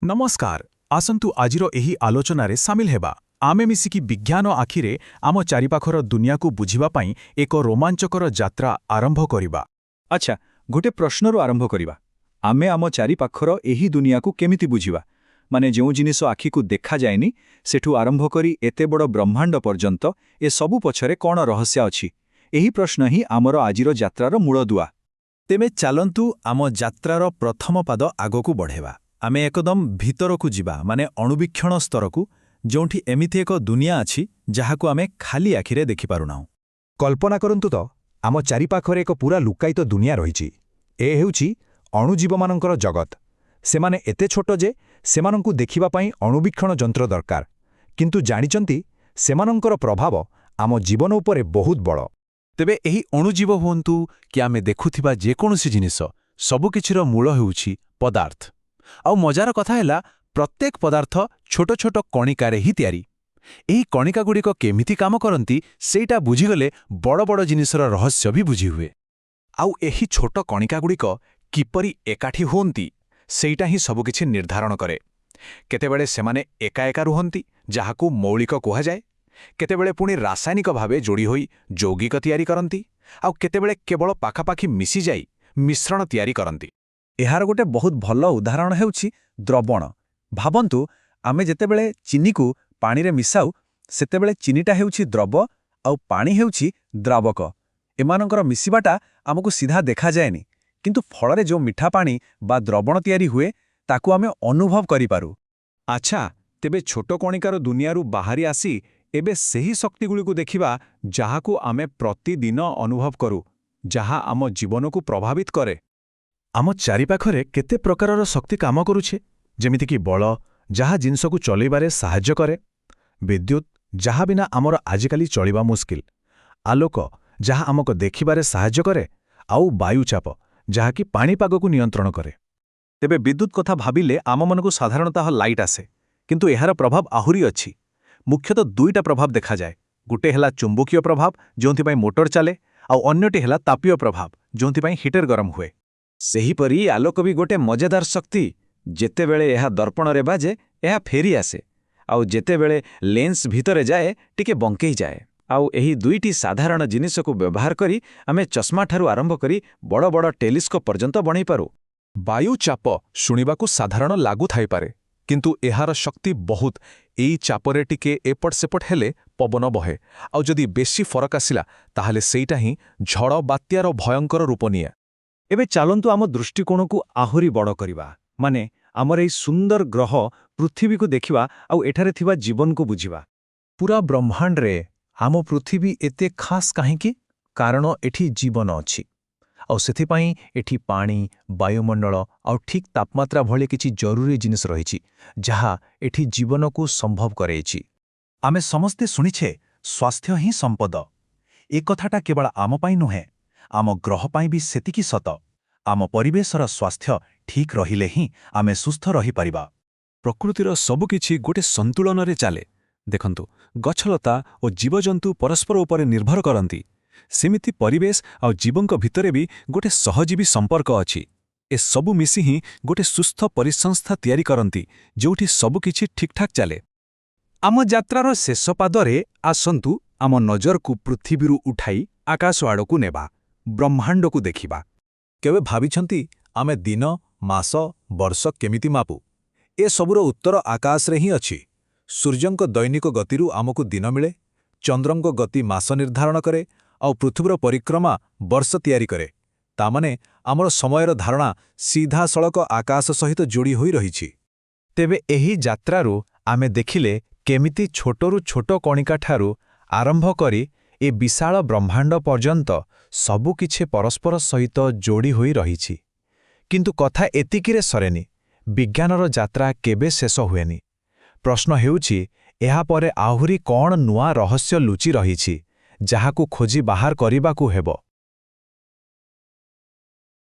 नमस्कार आसंतु आजिर एही आलोचनारे सामिल हेबा आमे मिसिकी विज्ञान आखिरे आम चारिपाखर दुनिया को बुझिबा पाई एक रोमांचकर यात्रा आरंभ करिबा। अच्छा गोटे प्रश्नरू आरंभ करिबा आमे आम चारिपाखर एही दुनिया को केमिति बुझिबा माने जो जिनिस आखि को देखा जाएनी सेठू आरंभ करी एते बड़ ब्रह्मांड पर्यंत ए सबु पछरे कौन रहस्य अछि एही प्रश्न ही आमर आजिर यात्रार मूलदुआ। तेमे चालंतु आम यात्रार प्रथम पाद आगकू बढ़ेबा आमे एकदम भीतरकू जिबा माने अणुवीक्षण स्तरकू जोंठी एमिति एक दुनिया अछि जहाकू आमे खाली आखिरे देखि पारुनाहु। कल्पना करंतु तो आम चारिपाखरे एक पूरा लुकायित दुनिया रहिछि। ए हेउछि अणुजीवमानंकर जगत। सेमाने एते छोट जे सेमानंकु देखिबा पई अणुवीक्षण यंत्र दरकार, किंतु जानिचंती सेमानंकर प्रभाव आम जीवन उपरे बहुत बड़। तेबे एही अणुजीव हुंतु कि आमे देखुथिबा जेकोनोसी जिनिस सबुकिछिर मूल हेउछि पदार्थ। आउ मजार कथा हैला प्रत्येक पदार्थ छोट छोट कणिकारे ही तयारी। एही कणिकागुड़िक केमिति काम करंती सेटा बुझिगले बड़ बड़ जिनिसर रहस्य भी बुझी हुए। आउ एही छोट कणिकागुड़िक किपरि एकाठी हुंती सेटा ही सबुकिछि निर्धारण करे। केतेबेले सेमाने एका एका रुहंती जाहाकू मौलिक कुहा जाए, केतेबेले पुणी रासायनिक भावे जोड़ी होई यौगिक तयारी करंती, आउ केतेबेले केवल पाखापाखी मिसी जाई मिश्रण तयारी करंती। एहार गोटे बहुत भल उदाहरण हेउछि द्रवण। भाबंतु आमे जेतेबेले चीनी को पानी रे मिसाउ सेतेबेले चीनीटा हेउछि द्रव आउ पानी हेउछि द्रावक। एमानकर मिसिबाटा आमको सीधा देखा जाएनी, किंतु फलरे जो मिठा पानी बा द्रवण तयारी हुए ताकू आमे अनुभव करि पारु। अच्छा तेबे छोट कणिकार दुनियारू बाहरी आसी एबे सेही शक्तिगुड़िकू देखिबा जाहाकू आमे प्रतिदिन अनुभव करू, जहा आम जीवन को प्रभावित करे। आम चारिपाखरे केते प्रकारर शक्ति काम करुछे, जेमितिकी बल जहा जिनसकू चलैबारे साहाय्य करे, विद्युत जहा बिना आमर आजिकाली चलिबा मुस्किल, आलोक जहा आमको देखिबारे साहाय्य करे, आउ वायुचाप जहा कि पाणीपागकू नियंत्रण करे। तेबे विद्युत कथा भाबिले आममनकू साधारणतः लाइट आसे, किंतु एहार प्रभाव आहुरी अछि। मुख्यतः दुईटा प्रभाव देखा जाए। गुटे हेला चुंबकीय प्रभाव जोंथिपाई मोटर चले, आउ अन्यटी हेला तापीय प्रभाव जोंथिपाई हीटर गरम हुए। सेहीपरि आलोक भी गोटे मजेदार शक्ति। जेतेबेले एहा दर्पण रे बाजे एहा फेरी आसे, आउ जेतेबेले लेंस भितरे जाए टिके बंकेई जाए। आउ एही दुईटी साधारण जिनिस को व्यवहार करी आमे चश्मा ठारू आरंभ करी बड़ बड़ टेलीस्कोप पर्यंत बणई पारू। वायुचाप शुणिबाकू साधारण लागू थाई पारे, किंतु एहार शक्ति बहुत। एई चापरे टिके एपट सेपट हेले पवन बहे, आउ जदि बेसी फरक आसिला ताहले सेईटा ही झड़ बात्यार भयंकर रूप निये। एबे चालंतु आम दृष्टिकोण को आहुरी बड़ करिबा, माने आमर एई सुंदर ग्रह पृथ्वी को देखिबा आउ एठारे थिबा जीवन को बुझिबा। पूरा ब्रह्मांड रे आम पृथ्वी एते खास काहेकि? कारण एठी जीवन अछि, आउ सेथिपाई एठी पानी, वायुमंडल आउ ठीक तापमात्रा भले किछि जरूरी जिनिस रहिछि जहा एठी जीवन को संभव करैछि। आमे समस्ते सुनिछे स्वास्थ्य ही संपद। ए कथाटा केवल आम पाई नुहे, आम ग्रह पाई भी सेतिकी सत। आम परिवेशर स्वास्थ्य ठीक रहिले ही आमे सुस्थ रही परिबा। प्रकृतिर सबुकिछि गोटे संतुलन रे चाले। देखंतु गछलता और जीवजंतु परस्पर उपरे निर्भर करंती, सेमिति परिवेश और जीवंक भितरे भी गोटे सहजीवी संपर्क अछि। ए सबु मिसी ही गोटे सुस्थ परिसंस्था तयारी करंती जोठी सबुकिछि ठीकठाक चाले। आम यात्रार शेष पादरे आसंतु आम नजर को पृथ्वीरू उठाई आकाश आड़कू नेबा, ब्रह्मांड को देखिबा। केवे भाबिछंती आमे दिन, मास, वर्ष केमिति मापु? ए सबुर उत्तर आकाश रे ही अछि। सूर्यंक दैनिक गतिरू आमको दिन मिले, चंद्रंक गति मास निर्धारण करे, आउ पृथ्वीर परिक्रमा वर्ष तयारी करे। तामाने आमर समयर धारणा सीधा सड़क आकाश सहित जोड़ी होई रहिछि। तेबे एही यात्रारू आमे देखिले केमिति छोटरू छोट कणिका ठारू आरंभ करी ए विशाल ब्रह्मांड पर्यंत सबुकिछि परस्पर सहित जोड़ी होई रहिछि। किंतु कथा एतिकिरे सरेनी। विज्ञानर यात्रा केबे शेष हुएनी। प्रश्न हेउछि एहा परे आहुरी कौन नुआ रहस्य लुचि रहिछि जाहाकू खोजी बाहर करिबाकू हेबो।